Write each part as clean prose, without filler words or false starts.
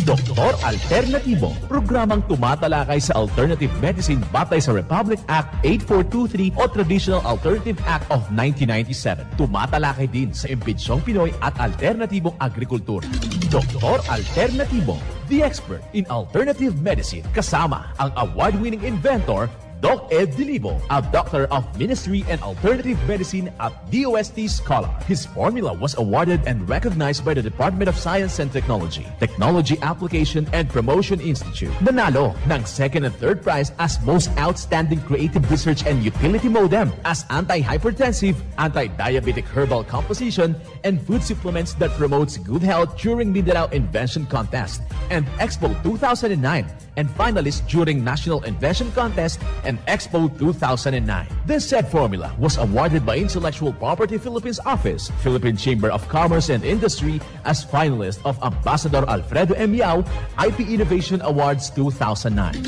Doktor Alternatibo, programang tumatalakay sa alternative medicine batay sa Republic Act 8423 o Traditional Alternative Act of 1997. Tumatalakay din sa imbitsyong Pinoy at alternatibong agrikultura. Doktor Alternatibo, the expert in alternative medicine, kasama ang award-winning inventor Doc Ed Dilibo, a doctor of ministry and alternative medicine at DOST Scholar. His formula was awarded and recognized by the Department of Science and Technology, Technology Application and Promotion Institute. Nanalo ng second and third prize as Most Outstanding Creative Research and Utility Modem, as anti-hypertensive, anti-diabetic herbal composition, and food supplements that promotes good health during Mindanao Invention Contest and Expo 2009, and finalist during National Invention Contest and Expo 2009. This said formula was awarded by Intellectual Property Philippines Office, Philippine Chamber of Commerce and Industry as finalist of Ambassador Alfredo M. Yao IP Innovation Awards 2009.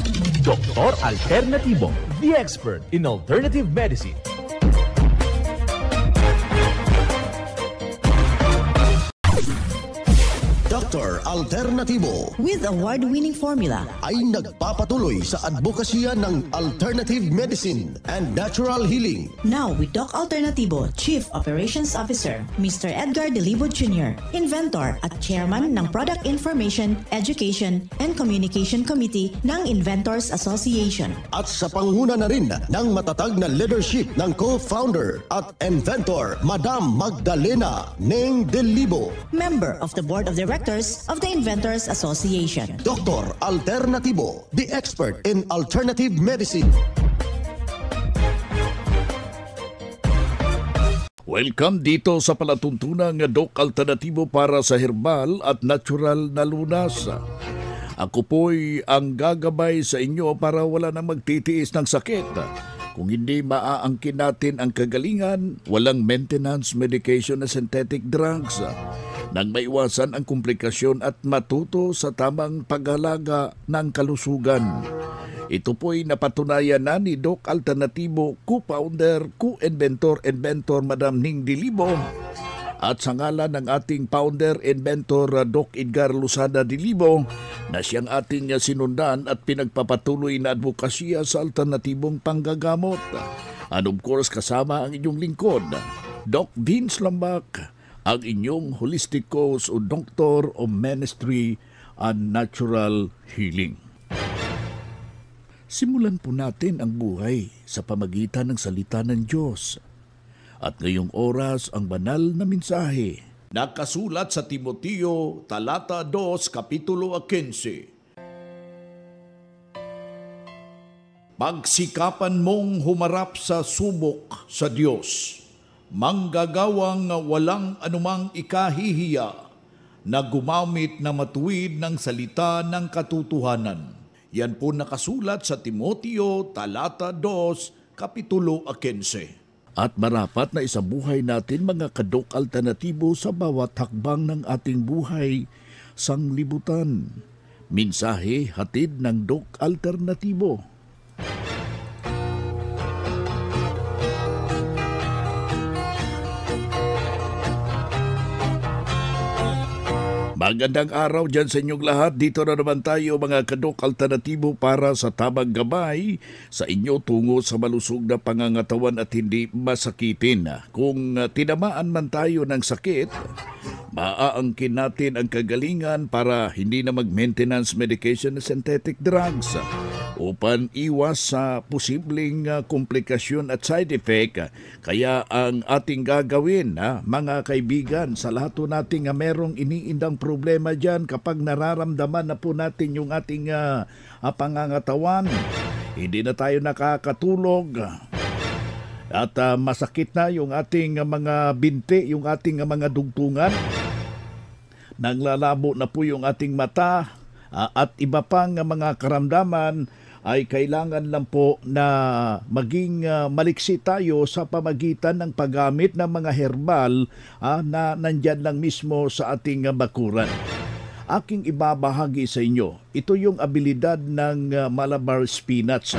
Doktor Alternatibo, the expert in alternative medicine. Dr. Alternatibo with award-winning formula ay nagpapatuloy sa advokasya ng alternative medicine and natural healing. Now with Doc Alternatibo, Chief Operations Officer, Mr. Edgar Dilibo Jr., Inventor at Chairman ng Product Information, Education and Communication Committee ng Inventors Association. At sa panguna na rin ng matatag na leadership ng co-founder at inventor, Madam Magdalena Neng Dilibo, Member of the Board of Directors of the Inventors Association. Dr. Alternatibo, the expert in alternative medicine. Welcome dito sa palatuntunang Doc Alternatibo para sa herbal at natural na lunas. Ako po'y ang gagabay sa inyo para wala na magtitiis ng sakit. Kung hindi maaangkin natin ang kagalingan, walang maintenance medication na synthetic drugs. Nang maiwasan ang komplikasyon at matuto sa tamang paghalaga ng kalusugan. Ito po'y napatunayan na ni Doc Alternatibo, co-founder, co-inventor, Madam Ning Dilibo. At sa ngalan ng ating founder, inventor, Doc Edgar Lusada Dilibo, na siyang ating sinundan at pinagpapatuloy na advokasya sa alternatibong panggagamot. And of course, kasama ang inyong lingkod, Doc Vince Lambak, ang inyong holistic coach o doctor o ministry and natural healing. Simulan po natin ang buhay sa pamagitan ng salita ng Diyos. At ngayong oras ang banal na mensahe. Nakasulat sa Timoteo, talata 2, kapitulo 15. Pagsikapan mong humarap sa subok sa Diyos, manggagawang walang anumang ikahihiya na gumamit na matuwid ng salita ng katotohanan. Yan po nakasulat sa Timoteo, talata 2, kapitulo 15. At marapat na isabuhay natin mga kadok alternatibo sa bawat hakbang ng ating buhay sanglibutan. Mensahe hatid ng Dok Alternatibo. Magandang araw dyan sa inyong lahat. Dito na naman tayo mga kadok alternatibo para sa tamang gabay sa inyo tungo sa malusog na pangangatawan at hindi masakitin. Kung tinamaan man tayo ng sakit, maaangkin natin ang kagalingan para hindi na mag-maintenance medication na synthetic drugs upang iwas sa posibleng komplikasyon at side effect. Kaya ang ating gagawin, mga kaibigan, sa lahat po nating merong iniindang problema dyan kapag nararamdaman na po natin yung ating pangangatawan, hindi na tayo nakakatulog, at masakit na yung ating mga binti, yung ating mga dugtungan, nanglalabo na po yung ating mata, at iba pang mga karamdaman, ay kailangan lang po na maging maliksi tayo sa pamagitan ng paggamit ng mga herbal na nandyan lang mismo sa ating bakuran. Aking ibabahagi sa inyo, ito yung abilidad ng Malabar spinach,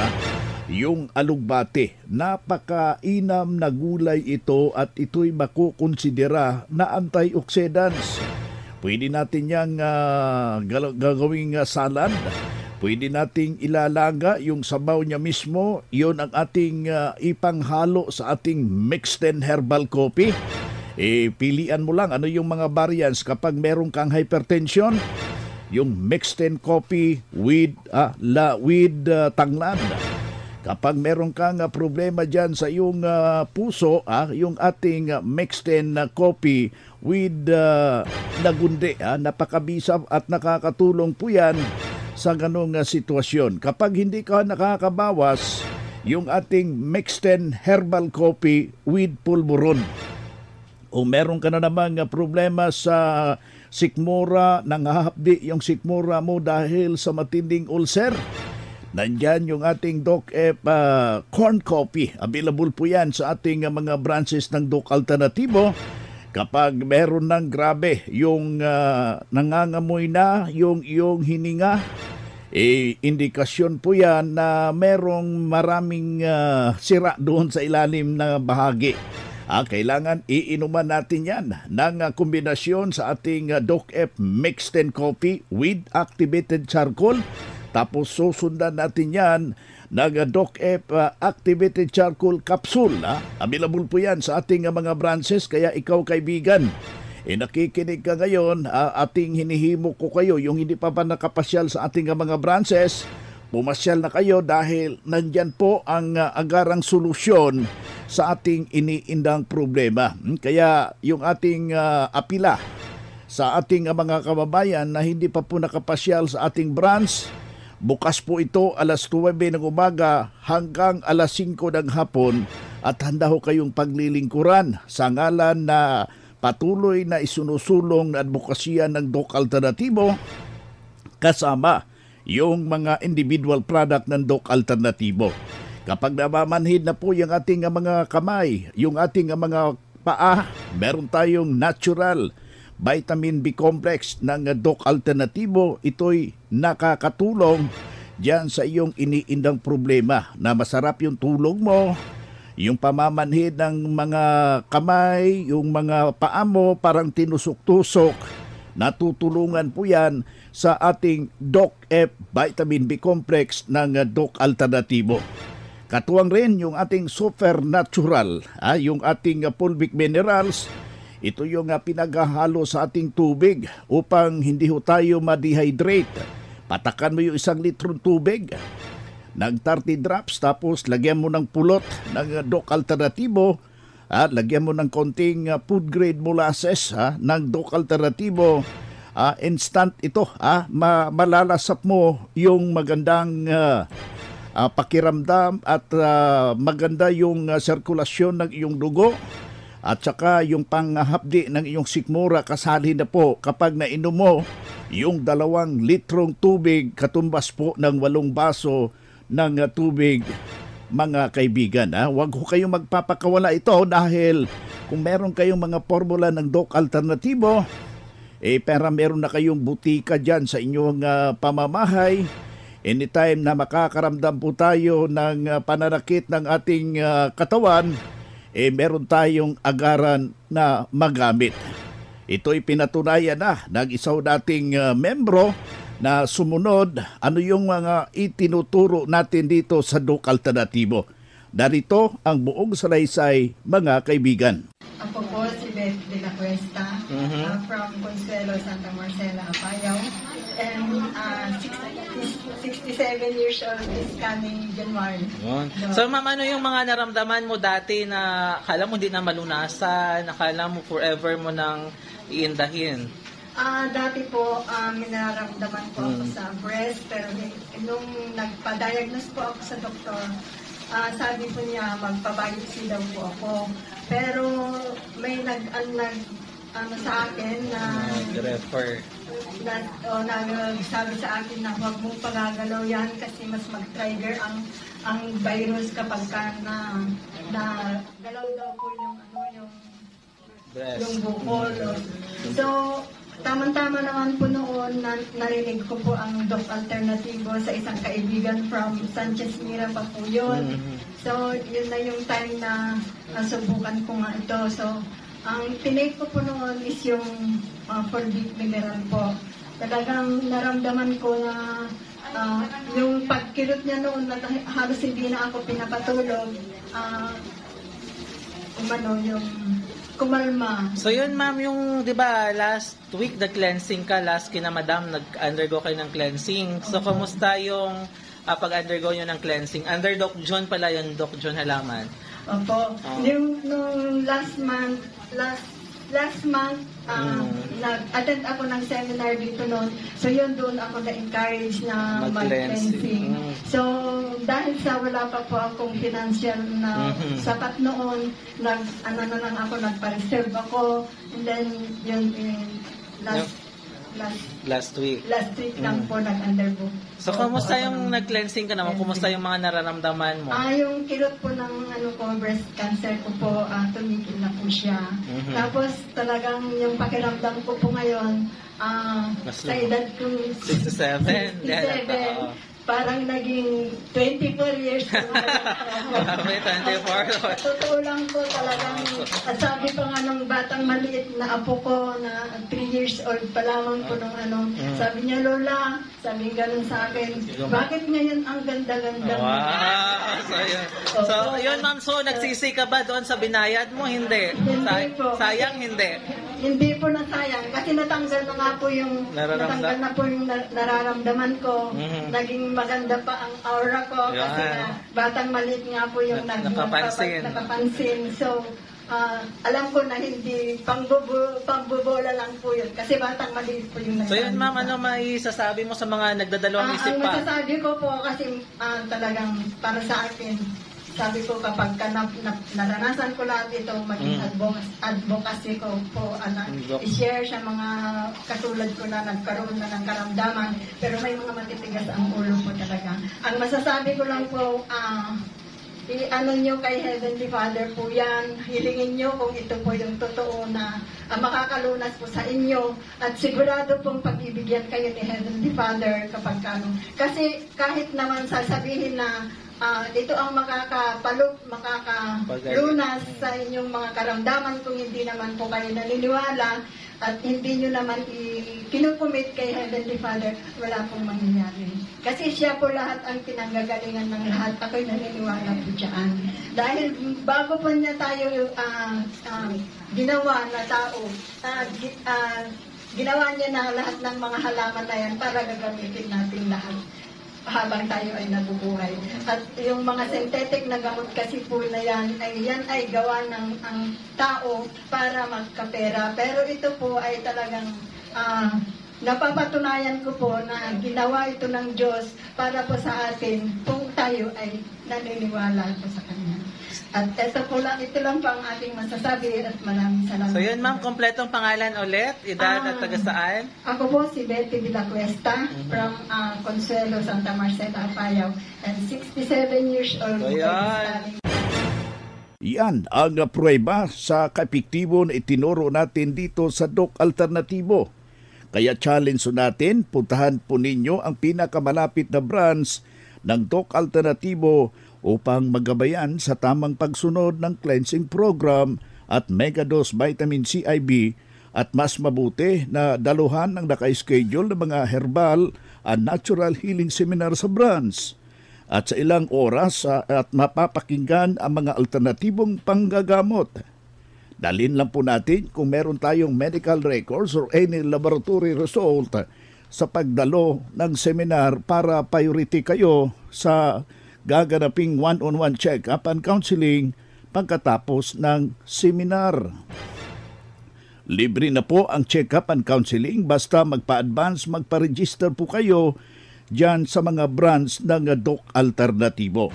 yung alugbate. Napakainam na gulay ito at ito'y makukonsidera na antioxidants. Pwede natin yang gagawing salad. Pwede nating ilalaga yung sabaw niya mismo. Yun ang ating ipanghalo sa ating mixed and herbal coffee. Pilian mo lang ano yung mga variants kapag meron kang hypertension. Yung mixed and coffee with tanglad. Kapag meron kang problema dyan sa iyong puso, yung ating mixed and coffee with lagundi, napakabisa at nakakatulong po yan sa ganong sitwasyon. Kapag hindi ka nakakabawas, yung ating mixed and herbal coffee with pulburon. O meron ka na namang problema sa sikmura, nanghahapdi yung sikmura mo dahil sa matinding ulcer, nandyan yung ating Doc F corn coffee. Available po yan sa ating mga branches ng Doc Alternativo. Kapag meron ng grabe yung nangangamoy na yung iyong hininga, indikasyon po yan na merong maraming sira doon sa ilalim na bahagi. Kailangan iinuman natin yan ng kombinasyon sa ating Doc F Mixed and Coffee with Activated Charcoal. Tapos susundan natin yan ng Doc F Activated Charcoal Capsule. Available po yan sa ating mga branches. Kaya ikaw kaibigan, nakikinig ka ngayon, ating hinihimok ko kayo, yung hindi pa nakapasyal sa ating mga branches, pumasyal na kayo dahil nandyan po ang agarang solusyon sa ating iniindang problema. Kaya yung ating apila sa ating mga kababayan na hindi pa po nakapasyal sa ating branch, bukas po ito alas 9 ng umaga hanggang alas 5 ng hapon at handa ho kayong paglilingkuran sa ngalan na patuloy na isinusulong na advokasya ng Doc Alternativo kasama yung mga individual product ng Doc Alternativo. Kapag namamanhid na po yung ating mga kamay, yung ating mga paa, meron tayong natural vitamin B complex ng Doc Alternativo. Ito'y nakakatulong diyan sa iyong iniindang problema na masarap yung tulog mo, yung pamamanhid ng mga kamay, yung mga paa mo parang tinusok-tusok. Natutulungan po yan sa ating Doc F Vitamin B Complex ng Doc Alternativo. Katuwang rin yung ating super natural, yung ating fulvic minerals. Ito yung pinaghahalo sa ating tubig upang hindi ho tayo ma-dehydrate. Patakan mo yung 1 litrong tubig ng 30 drops, tapos lagyan mo ng pulot ng Doc Alternativo, lagyan mo ng konting food grade molasses ng Doc Alternativo. Instant ito, malalasap mo yung magandang pakiramdam at maganda yung sirkulasyon ng iyong dugo at saka yung panghapdi ng iyong sikmura kasali na po kapag nainom mo yung 2 litrong tubig katumbas po ng 8 baso ng tubig, mga kaibigan. Huwag ho kayong magpapakawala ito dahil kung meron kayong mga formula ng Doc Alternativo, pero meron na kayong butika dyan sa inyong pamamahay. Anytime na makakaramdam po tayo ng pananakit ng ating katawan, meron tayong agaran na magamit. Ito'y pinatunayan na ng isang dating membro na sumunod ano yung mga itinuturo natin dito sa Doc Alternativo. Darito ang buong salaysay, mga kaibigan. Ako po si Beth de la Cuesta from Consuelo, Santa Marcela, Apayao. And 67 years old this coming January. So ma'am, ano yung mga naramdaman mo dati na akala mo hindi na malunasan, akala mo forever mo nang iindahin? Dati po, minaramdaman po ako sa breast, pero nung nagpa-diagnose po ako sa doktor, sabi po niya magpa-biopsy daw po ako. Pero may sa akin na refer. Sabi sa akin na huwag mong pagagalaw yan kasi mas mag-trigger ang virus kapag na galaw daw po yung bukol. So, tamang-tama naman po noon narinig ko po ang Doc Alternativo sa isang kaibigan from Sanchez Mira pa po yun. So, yun na yung time na nasubukan ko nga ito. So, ang tinake ko po noon is yung 4-week mineral po. Talagang naramdaman ko na yung pagkilot niya noon na halos hindi na ako pinapatulog, yung kumalma. So yun ma'am, yung di ba last week nag-cleansing ka, last kina madam nag-undergo kayo ng cleansing. So kamusta yung pag-undergo nyo ng cleansing? Under Doc John pala yun, Doc John Halaman. Opo. Nung last month, nag-attend ako ng seminar dito noon. So yun, doon ako na-encourage na mag-cleansing. So dahil sa wala pa po akong financial na sapat noon, nagpa-reserve ako. And then yun, last week lang po nag-undergo. So kumusta yung nag-cleansing ka naman? Kumusta yung mga nararamdaman mo? Yung kirot po ng breast cancer ko po, tumigil na po siya. Tapos talagang yung pakiramdam ko po ngayon, sa edad ko 67. Parang naging 24 years ko. Grabe, 24. Totoo lang po talagang, at sabi pa nga nung batang maliit na apo ko na 3 years old pa lamang po nung sabi niya, Lola, sabi gano'n sa akin, bakit ngayon ang ganda-ganda? Wow! So yun ma'am, so nagsisi ka ba doon sa binayad mo? Hindi. Hindi po. Sayang, hindi. Hindi po nasayang kasi natanggal na nga po yung nararamdaman ko. Naging maganda pa ang aura ko kasi batang maliit nga po yung nakapansin. So alam ko na hindi pangbubola lang po yun kasi batang maliit po yung So yun ma'am, ano maisasabi mo sa mga nagdadalawang isip Ang pa? masasabi ko po kasi talagang para sa akin, sabi ko kapag naranasan ko lahat ito, maging advocacy ko po, i-share sa mga katulad ko na nagkaroon na ng karamdaman, pero may mga matitigas ang ulo po talaga. Ang masasabi ko lang po, i-ano nyo kay Heavenly Father po yan, hilingin nyo kung ito po yung totoo na makakalunas po sa inyo, at sigurado pong pagbibigyan kayo ni Heavenly Father kapag kasi kahit naman sasabihin na ito ang makakalunas sa inyong mga karamdaman kung hindi naman po kayo naniniwala at hindi nyo naman kinukumit kay Heavenly Father, wala pong mangyayari. Kasi siya po lahat ang pinanggagalingan ng lahat. Ako'y naniniwala po dyan. Dahil bago po niya tayo ginawa na tao, ginawa niya na lahat ng mga halaman na yan para gagamitin natin lahat habang tayo ay nabubuhay. At yung mga synthetic na gamot kasi po na yan ay gawa ng ang tao para magkapera. Pero ito po ay talagang napapatunayan ko po na ginawa ito ng Diyos para po sa atin kung tayo ay naniniwala po sa Kanya. At ito lang po ang ating masasabi at maraming salamat. So yun ma'am, kompletong pangalan ulit, edad at taga saan? Ako po si Betty Villacuesta from Consuelo, Santa Marcela, Apayao, and 67 years old. So yan. Yan ang pruweba sa kaepektibo na itinuro natin dito sa Doc Alternatibo. Kaya challenge natin, puntahan po ninyo ang pinakamalapit na branch ng Doc Alternatibo upang magabayan sa tamang pagsunod ng cleansing program at Megadose Vitamin C IV, at mas mabuti na daluhan ng naka-schedule ng mga herbal and natural healing seminar sa branch. At sa ilang oras at mapapakinggan ang mga alternatibong panggagamot. Dalhin lang po natin kung meron tayong medical records or any laboratory result sa pagdalo ng seminar para priority kayo sa gaganaping one-on-one check-up and counseling pagkatapos ng seminar. Libre na po ang check-up and counseling basta magpa-advance, magpa-register po kayo dyan sa mga branch ng Doc Alternatibo.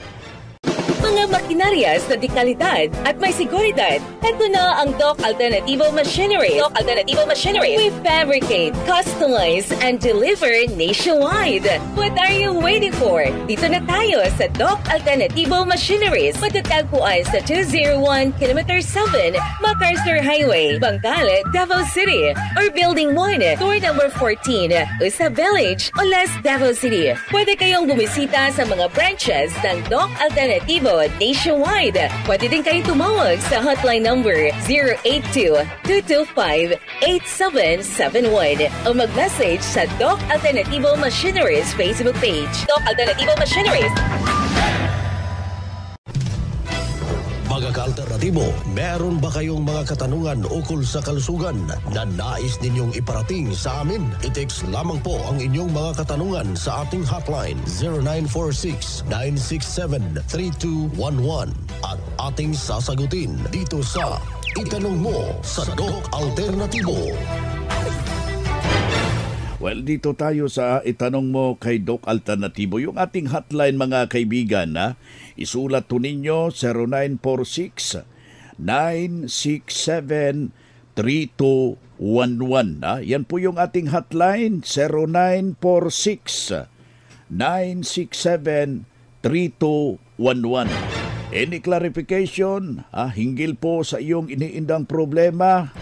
Mga makinarias na di kalidad at may seguridad. Ito na ang Doc Alternativo Machinery. Doc Alternativo Machinery. We fabricate, customize, and deliver nationwide. What are you waiting for? Dito na tayo sa Doc Alternativo Machineries. Matatagpuan sa 201 km 7 MacArthur Highway, Bangkalet, Davao City. Or Building 1, Door number 14, Usa Village, Olas, Davao City. Pwede kayong bumisita sa mga branches ng Doc Alternativo Nationwide. nationwide. Pwede din kayo tumawag sa hotline number 082-225-8771 o mag-message sa Doc Alternativo Machineries Facebook page. Doc Alternativo Machineries. Mga ka-alternatibo, meron ba kayong mga katanungan ukol sa kalusugan na nais ninyong iparating sa amin? I-text lamang po ang inyong mga katanungan sa ating hotline 0946-967-3211 at ating sasagutin dito sa Itanong Mo sa Doc Alternatibo. Well, dito tayo sa Itanong Mo kay Doc Alternatibo. Yung ating hotline, mga kaibigan, isulat to ninyo 0946-967-3211. Yan po yung ating hotline, 0946-967-3211. Any clarification, hinggil po sa iyong iniindang problema,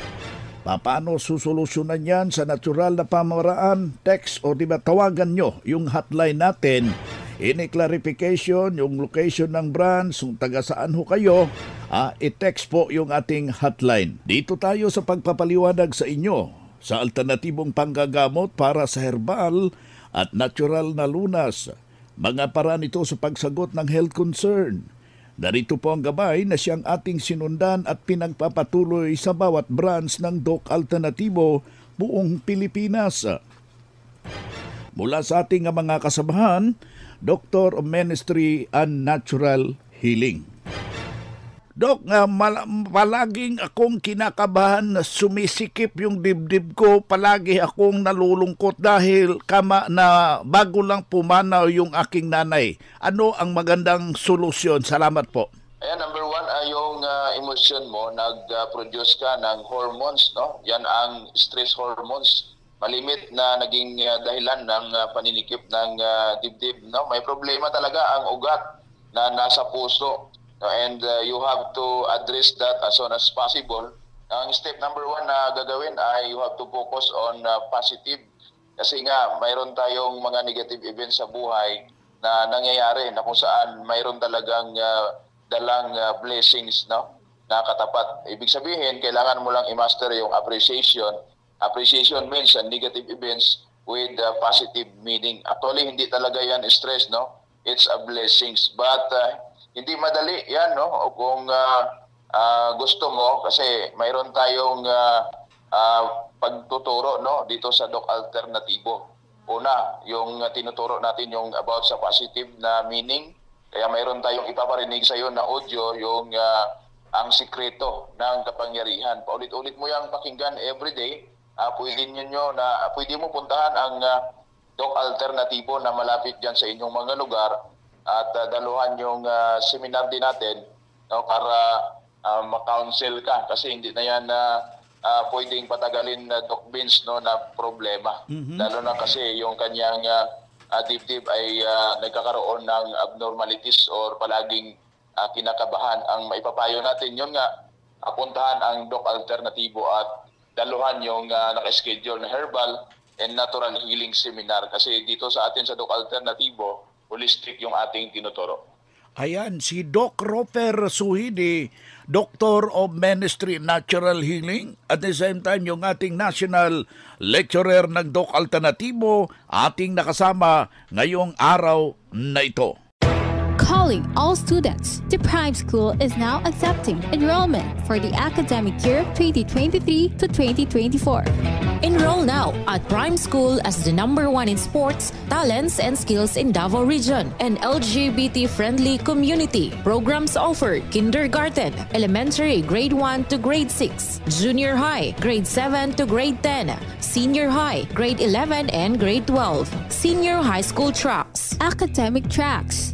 paano susolusyonan yan sa natural na pamamaraan? Text o tawagan nyo yung hotline natin. Any clarification, yung location ng branch, kung taga saan ho kayo, i-text po yung ating hotline. Dito tayo sa pagpapaliwanag sa inyo sa alternatibong panggagamot para sa herbal at natural na lunas. Mga paraan ito sa pagsagot ng health concern. Narito po ang gabay na siyang ating sinundan at pinagpapatuloy sa bawat branch ng Doc Alternativo buong Pilipinas. Mula sa ating mga kasamahan, Doctor of Ministry and Natural Healing. Dok, palaging akong kinakabahan na sumisikip yung dibdib ko. Palagi akong nalulungkot dahil kama na bago lang pumanaw yung aking nanay. Ano ang magandang solusyon? Salamat po. Ayan, number one, yung emotion mo, nag-produce ka ng hormones, no? Yan ang stress hormones. Malimit na naging dahilan ng paninikip ng dibdib, no? May problema talaga ang ugat na nasa puso. And you have to address that as soon as possible. Ang step number one na gagawin ay you have to focus on positive. Kasi nga, mayroon tayong mga negative events sa buhay na nangyayari na kung saan mayroon talagang dalang blessings, no, na katapat. Ibig sabihin, kailangan mo lang i-master yung appreciation. Appreciation means negative events with positive meaning. Actually, hindi talaga yan stress, no? It's a blessings. But hindi madali yan, no? O kung gusto mo, kasi mayroon tayong pagtuturo, no, dito sa Doc Alternativo. Una, yung tinuturo natin yung about sa positive na meaning. Kaya mayroon tayong ipaparinig sa iyo na audio, yung ang sikreto ng kapangyarihan. Paulit-ulit mo yung pakinggan everyday. Pwede mo puntahan ang Doc Alternativo na malapit dyan sa inyong mga lugar. At daluhan yung seminar din natin, no, para ma-counsel ka kasi hindi na yan pwedeng patagalin na Doc Vince, no, na problema. Lalo na kasi yung kanyang dibdib ay nagkakaroon ng abnormalities or palaging kinakabahan. Ang maipapayo natin yun nga, puntahan ang Doc Alternativo at daluhan yung naka-schedule na herbal and natural healing seminar kasi dito sa atin sa Doc Alternativo, holistic yung ating tinuturo. Ayan, si Doc Roper Suhidi, Doctor of Ministry Natural Healing, at the same time yung ating national lecturer ng Doc Alternativo, ating nakasama ngayong araw na ito. Calling all students, the Prime School is now accepting enrollment for the academic year 2023 to 2024. Enroll now at Prime School as the #1 in sports, talents, and skills in Davao Region. An LGBT-friendly community. Programs offered: kindergarten, elementary grade 1 to grade 6, junior high grade 7 to grade 10, senior high grade 11 and grade 12, senior high school tracks, academic tracks,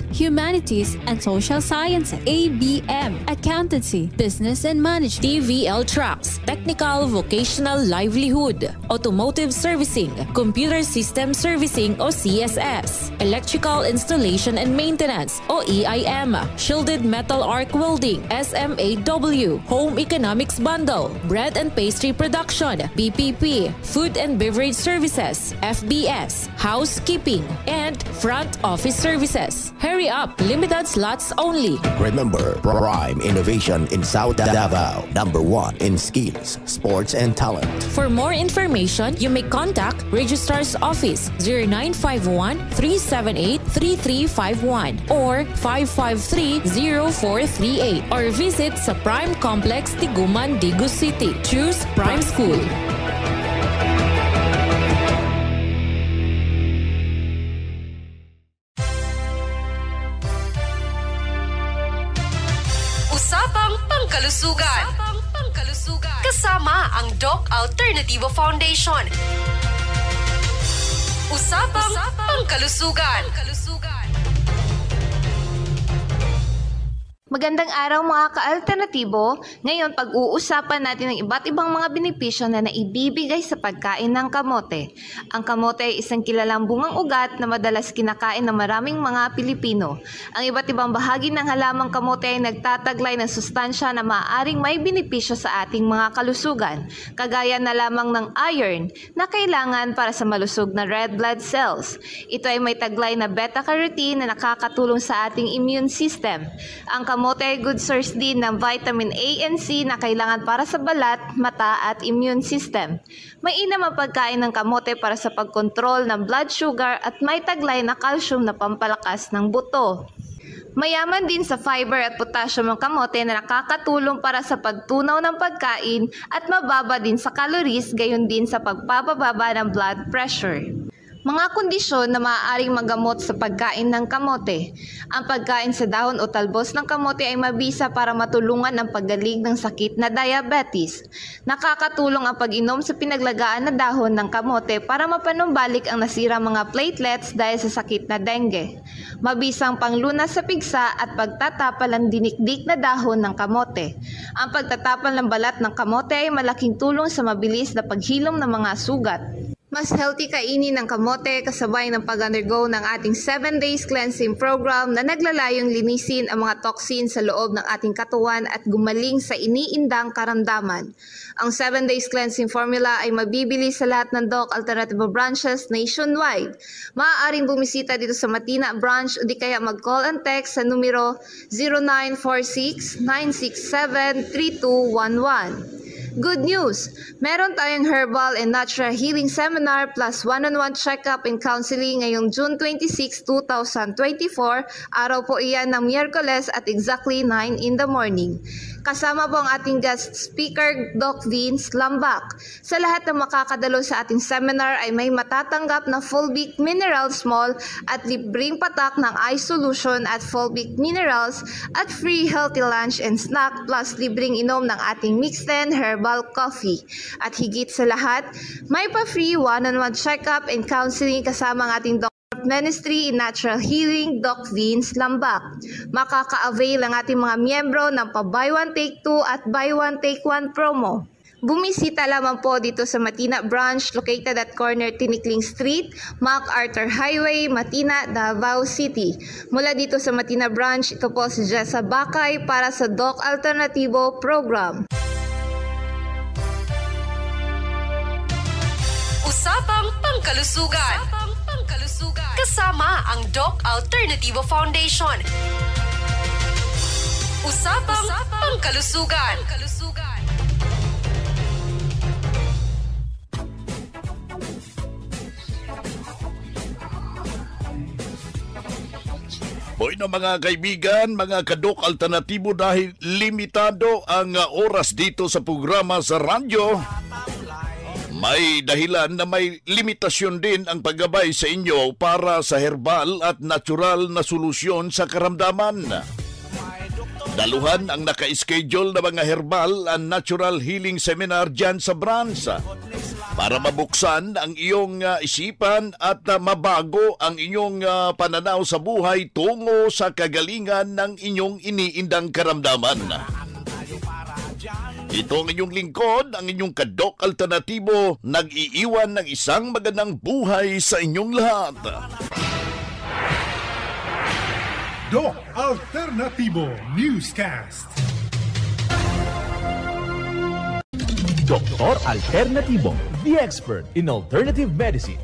humanities and social sciences, ABM, accountancy, business and management, TVL tracks, technical vocational livelihood, automotive servicing, computer system servicing o CSS, electrical installation and maintenance o EIM, shielded metal arc welding, SMAW, home economics bundle, bread and pastry production, BPP, food and beverage services, FBS, housekeeping, and front office services. Hurry up, limited slots only. Remember, Prime Innovation in South Davao, #1 in skills, sports, and talent. For more information, you may contact Registrar's Office 0951-378-3351 or 553-0438 or visit sa Prime Complex, Tiguman, Digu City. Choose Prime School. Usapang Pangkalusugan. Kasama ang Doc Alternativo Foundation. Usapang Pangkalusugan. Magandang araw mga ka-alternatibo. Ngayon pag-uusapan natin ang iba't ibang mga benepisyo na naibibigay sa pagkain ng kamote. Ang kamote ay isang kilalang bungang ugat na madalas kinakain ng maraming mga Pilipino. Ang iba't ibang bahagi ng halamang kamote ay nagtataglay ng sustansya na maaaring may benepisyo sa ating mga kalusugan, kagaya na lamang ng iron na kailangan para sa malusog na red blood cells. Ito ay may taglay na beta-carotene na nakakatulong sa ating immune system. Ang kamote ay good source din ng vitamin A and C na kailangan para sa balat, mata at immune system. Mainam ang pagkain ng kamote para sa pagkontrol ng blood sugar at may taglay na calcium na pampalakas ng buto. Mayaman din sa fiber at potassium ang kamote na nakakatulong para sa pagtunaw ng pagkain at mababa din sa calories, gayon din sa pagpapababa ng blood pressure. Mga kondisyon na maaaring magamot sa pagkain ng kamote. Ang pagkain sa dahon o talbos ng kamote ay mabisa para matulungan ang paggaling ng sakit na diabetes. Nakakatulong ang pag-inom sa pinaglagaan na dahon ng kamote para mapanumbalik ang nasirang mga platelets dahil sa sakit na dengue. Mabisang panglunas sa pigsa at pagtatapal ang dinikdik na dahon ng kamote. Ang pagtatapal ng balat ng kamote ay malaking tulong sa mabilis na paghilom ng mga sugat. Mas healthy kainin ng kamote kasabay ng pag-undergo ng ating 7 days cleansing program na naglalayong linisin ang mga toxins sa loob ng ating katawan at gumaling sa iniindang karamdaman. Ang 7 days cleansing formula ay mabibili sa lahat ng Doc Alternativo branches nationwide. Maaaring bumisita dito sa Matina branch o di kaya mag-call and text sa numero 0946-967-3211. Good news! Meron tayong herbal and natural healing seminar plus one-on-one check-up and counseling ngayong June 26, 2024. Araw po iyan ng Miyerkules at exactly 9 in the morning. Kasama po ang ating guest speaker, Doc Vince Lambak. Sa lahat ng makakadalo sa ating seminar ay may matatanggap na fulvic mineral small at libreng patak ng eye solution at fulvic minerals at free healthy lunch and snack plus libreng inom ng ating mixed and herbal coffee. At higit sa lahat, may pa-free one-on-one check-up and counseling kasama ang ating Ministry in Natural Healing, Doc Vince Lambak. Makaka-avail ang ating mga miyembro ng pa-buy one take 2 at buy one take 1 promo. Bumisita lamang po dito sa Matina branch located at corner Tinikling Street, MacArthur Highway, Matina, Davao City. Mula dito sa Matina branch, ito po si Jessa Bakay para sa Doc Alternativo program. Usapang Pangkalusugan. Kasama ang Doc Alternativo Foundation. Usapang Pangkalusugan. Bueno mga kaibigan, mga kadok alternatibo, dahil limitado ang oras dito sa programa sa radyo, may dahilan na may limitasyon din ang paggabay sa inyo para sa herbal at natural na solusyon sa karamdaman. Daluhan ang naka-schedule na mga herbal and natural healing seminar dyan sa branch para mabuksan ang iyong isipan at mabago ang inyong pananaw sa buhay tungo sa kagalingan ng inyong iniindang karamdaman. Ito ang inyong lingkod, ang inyong kadok alternatibo, nag-iiwan ng isang magandang buhay sa inyong lahat. Doc Alternativo Newscast. Doktor Alternativo, the expert in alternative medicine.